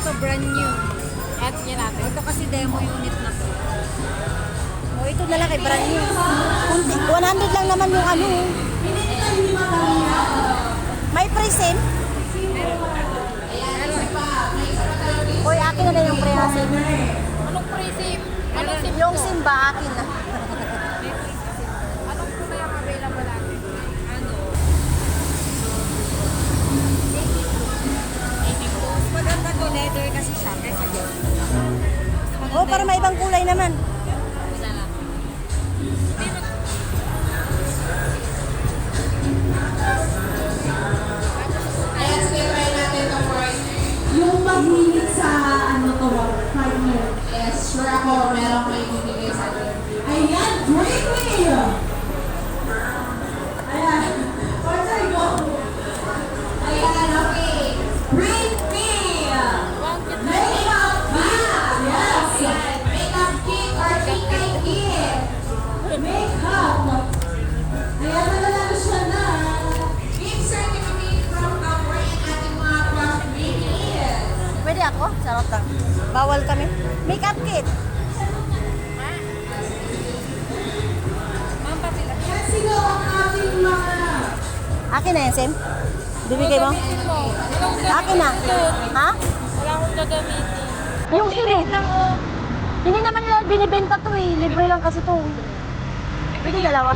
Ito brand new. At yan natin. Ito kasi demo unit na to. O, ito na lang kay brand new. 100 lang naman yung ano. May pre-sim? Uy, akin na lang yung pre-sim. Anong pre-sim? Anong sim? Yung sim ba, akin na. Anong po na yung available natin? Ano? Mas maganda to, leather kasi siya. Kesa dyan. O, para may ibang kulay naman. Isa lang. Yung pag-hilig sa ano to, partner. Yes, sure ako, meron ko ibibigay sa atin. Ayan, great way! Ayan, partner go! Ayan, okay. Great way! Makeup kit! Yes! Makeup kit or kikay kit! Makeup! Ayan, nalalalo siya na. Gift certificate from our and ating mga craft ingredients. Pwede ako? Sarap lang. Bawal kami. Makeup kit. Ma'am, papila. Yan sila ang ating mga... Akin na yan, Sim? Bibigay mo? Akin na. Ha? Wala akong gagamitin. Yung sili. Hindi naman nila binibenta to eh. Libre lang kasi to. Pwede dalawa.